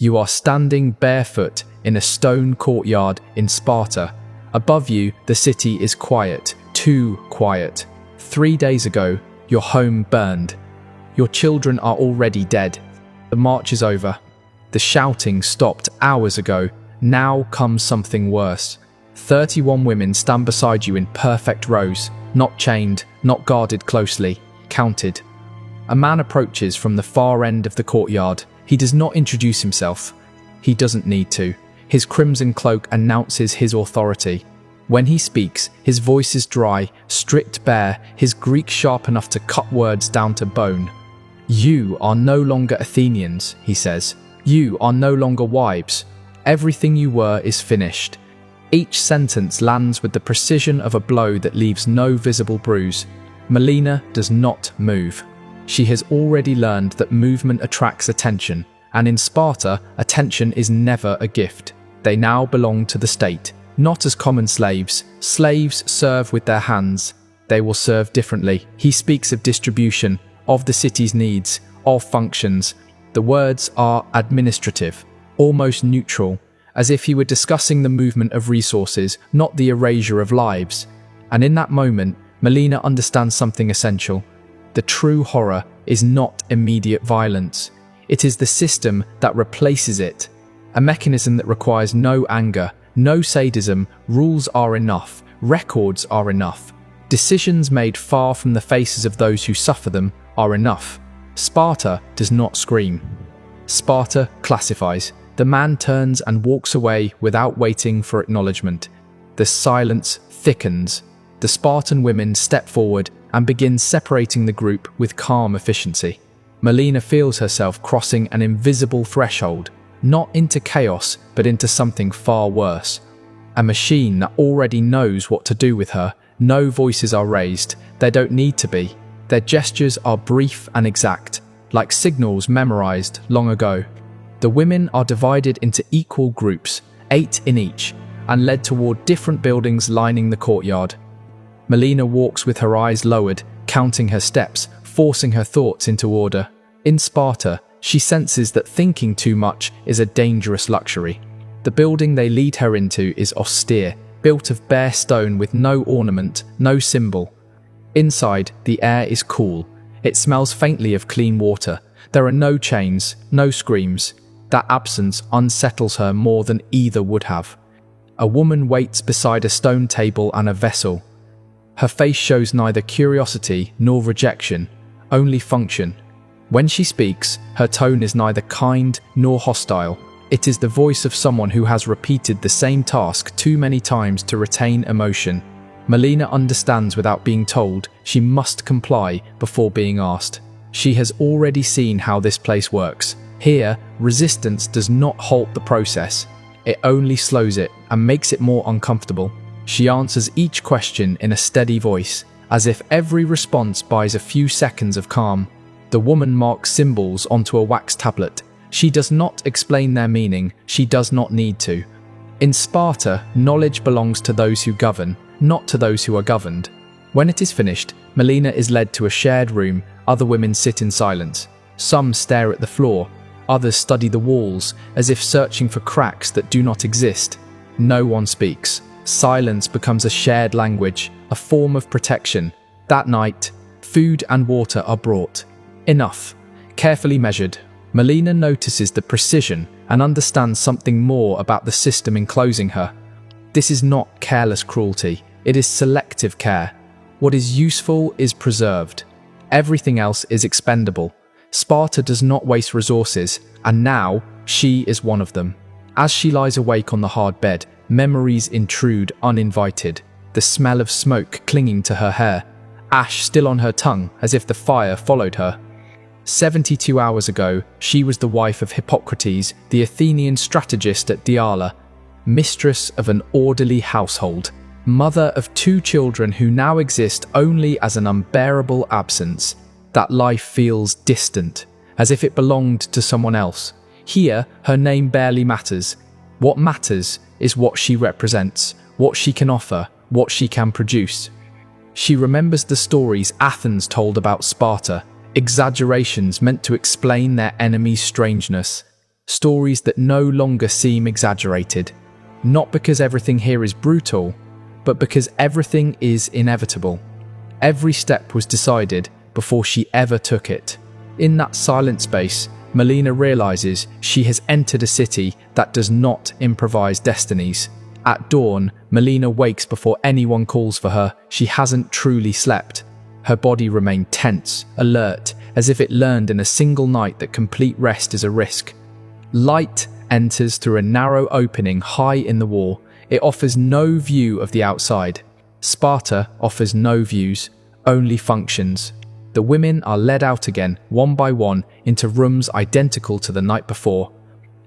You are standing barefoot in a stone courtyard in Sparta. Above you, the city is quiet, too quiet. 3 days ago, your home burned. Your children are already dead. The march is over. The shouting stopped hours ago. Now comes something worse. 31 women stand beside you in perfect rows, not chained, not guarded closely, counted. A man approaches from the far end of the courtyard. He does not introduce himself. He doesn't need to. His crimson cloak announces his authority. When he speaks, his voice is dry, stripped bare, his Greek sharp enough to cut words down to bone. You are no longer Athenians, he says. You are no longer wives. Everything you were is finished. Each sentence lands with the precision of a blow that leaves no visible bruise. Melina does not move. She has already learned that movement attracts attention, and in Sparta, attention is never a gift. They now belong to the state, not as common slaves. Slaves serve with their hands. They will serve differently. He speaks of distribution, of the city's needs, of functions. The words are administrative, almost neutral, as if he were discussing the movement of resources, not the erasure of lives. And in that moment, Melina understands something essential. The true horror is not immediate violence. It is the system that replaces it. A mechanism that requires no anger, no sadism. Rules are enough. Records are enough. Decisions made far from the faces of those who suffer them are enough. Sparta does not scream. Sparta classifies. The man turns and walks away without waiting for acknowledgement. The silence thickens. The Spartan women step forward and begin separating the group with calm efficiency. Melina feels herself crossing an invisible threshold, not into chaos, but into something far worse. A machine that already knows what to do with her. No voices are raised. They don't need to be. Their gestures are brief and exact, like signals memorized long ago. The women are divided into equal groups, 8 in each, and led toward different buildings lining the courtyard. Melina walks with her eyes lowered, counting her steps, forcing her thoughts into order. In Sparta, she senses that thinking too much is a dangerous luxury. The building they lead her into is austere, built of bare stone with no ornament, no symbol. Inside, the air is cool. It smells faintly of clean water. There are no chains, no screams. That absence unsettles her more than either would have. A woman waits beside a stone table and a vessel. Her face shows neither curiosity nor rejection, only function. When she speaks, her tone is neither kind nor hostile. It is the voice of someone who has repeated the same task too many times to retain emotion. Melina understands without being told. She must comply before being asked. She has already seen how this place works. Here, resistance does not halt the process. It only slows it and makes it more uncomfortable. She answers each question in a steady voice, as if every response buys a few seconds of calm. The woman marks symbols onto a wax tablet. She does not explain their meaning. She does not need to. In Sparta, knowledge belongs to those who govern, not to those who are governed. When it is finished, Melina is led to a shared room. Other women sit in silence. Some stare at the floor. Others study the walls, as if searching for cracks that do not exist. No one speaks. Silence becomes a shared language, a form of protection. That night, food and water are brought. Enough. Carefully measured. Melina notices the precision and understands something more about the system enclosing her. This is not careless cruelty. It is selective care. What is useful is preserved. Everything else is expendable. Sparta does not waste resources, and now she is one of them. As she lies awake on the hard bed, memories intrude uninvited. The smell of smoke clinging to her hair, ash still on her tongue as if the fire followed her. 72 hours ago, she was the wife of Hippocrates, the Athenian strategist at Diala, mistress of an orderly household, mother of 2 children who now exist only as an unbearable absence. That life feels distant, as if it belonged to someone else. Here, her name barely matters. What matters is what she represents, what she can offer, what she can produce. She remembers the stories Athens told about Sparta, exaggerations meant to explain their enemy's strangeness. stories that no longer seem exaggerated. Not because everything here is brutal, but because everything is inevitable. Every step was decided before she ever took it. In that silent space, Melina realizes she has entered a city that does not improvise destinies. At dawn, Melina wakes before anyone calls for her. She hasn't truly slept. Her body remained tense, alert, as if it learned in a single night that complete rest is a risk. Light enters through a narrow opening high in the wall. It offers no view of the outside. Sparta offers no views, only functions. The women are led out again, one by one, into rooms identical to the night before.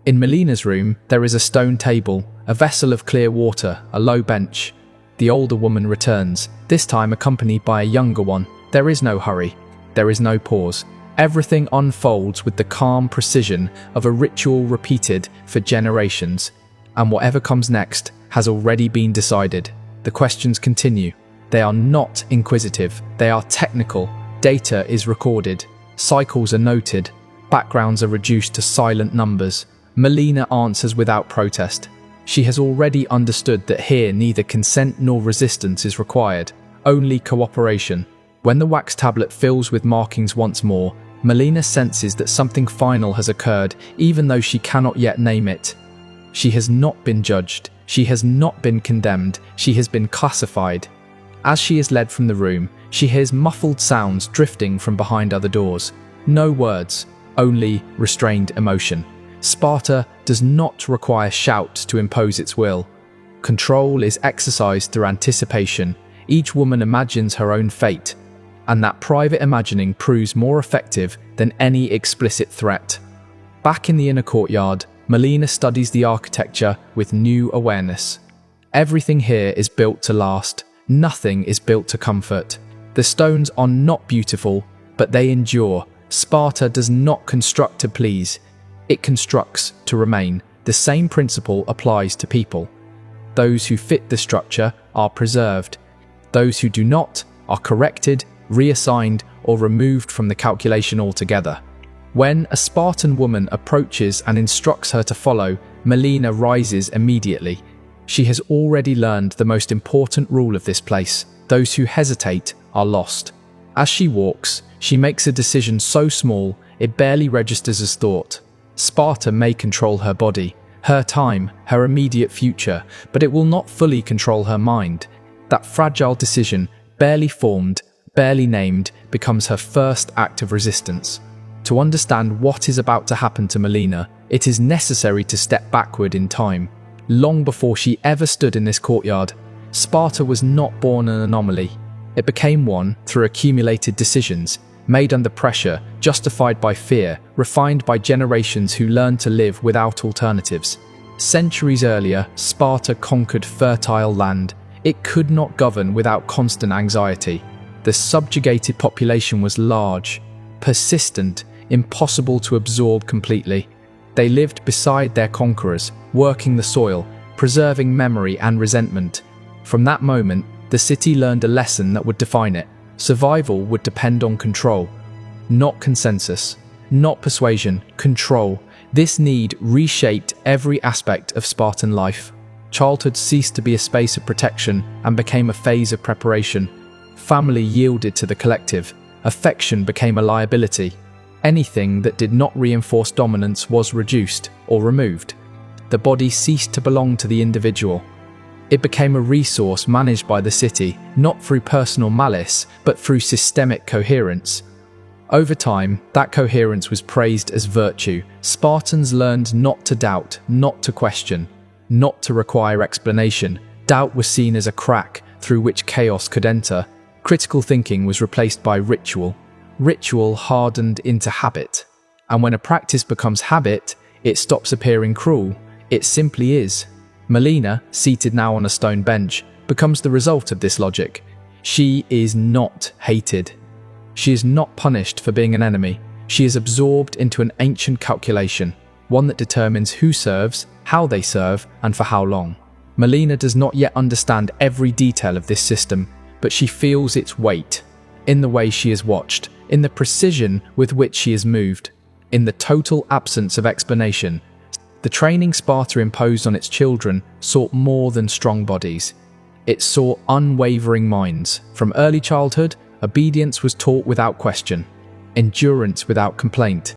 In Melina's room, there is a stone table, a vessel of clear water, a low bench. The older woman returns, this time accompanied by a younger one. There is no hurry. There is no pause. Everything unfolds with the calm precision of a ritual repeated for generations. And whatever comes next has already been decided. The questions continue. They are not inquisitive. They are technical. Data is recorded. Cycles are noted. Backgrounds are reduced to silent numbers. Melina answers without protest. She has already understood that here neither consent nor resistance is required, only cooperation. When the wax tablet fills with markings once more, Melina senses that something final has occurred, even though she cannot yet name it. She has not been judged. She has not been condemned. She has been classified. As she is led from the room, she hears muffled sounds drifting from behind other doors. No words, only restrained emotion. Sparta does not require shouts to impose its will. Control is exercised through anticipation. Each woman imagines her own fate, and that private imagining proves more effective than any explicit threat. Back in the inner courtyard, Melina studies the architecture with new awareness. Everything here is built to last. Nothing is built to comfort. The stones are not beautiful, but they endure. Sparta does not construct to please. It constructs to remain. The same principle applies to people. Those who fit the structure are preserved. Those who do not are corrected, reassigned, or removed from the calculation altogether. When a Spartan woman approaches and instructs her to follow, Melina rises immediately. She has already learned the most important rule of this place. Those who hesitate are lost. As she walks, she makes a decision so small it barely registers as thought. Sparta may control her body, her time, her immediate future, but it will not fully control her mind. That fragile decision, barely formed, barely named, becomes her first act of resistance. To understand what is about to happen to Melina, it is necessary to step backward in time. Long before she ever stood in this courtyard, Sparta was not born an anomaly. It became one through accumulated decisions, made under pressure, justified by fear, refined by generations who learned to live without alternatives. Centuries earlier, Sparta conquered fertile land. It could not govern without constant anxiety. The subjugated population was large, persistent, impossible to absorb completely. They lived beside their conquerors, working the soil, preserving memory and resentment. From that moment, the city learned a lesson that would define it. Survival would depend on control, not consensus, not persuasion, control. This need reshaped every aspect of Spartan life. Childhood ceased to be a space of protection and became a phase of preparation. Family yielded to the collective. Affection became a liability. Anything that did not reinforce dominance was reduced or removed. The body ceased to belong to the individual. It became a resource managed by the city, not through personal malice, but through systemic coherence. Over time, that coherence was praised as virtue. Spartans learned not to doubt, not to question, not to require explanation. Doubt was seen as a crack through which chaos could enter. Critical thinking was replaced by ritual. Ritual hardened into habit. And when a practice becomes habit, it stops appearing cruel. It simply is. Melina, seated now on a stone bench, becomes the result of this logic. She is not hated. She is not punished for being an enemy. She is absorbed into an ancient calculation, one that determines who serves, how they serve, and for how long. Melina does not yet understand every detail of this system, but she feels its weight, in the way she is watched, in the precision with which she is moved, in the total absence of explanation. The training Sparta imposed on its children sought more than strong bodies. It sought unwavering minds. From early childhood, obedience was taught without question, endurance without complaint,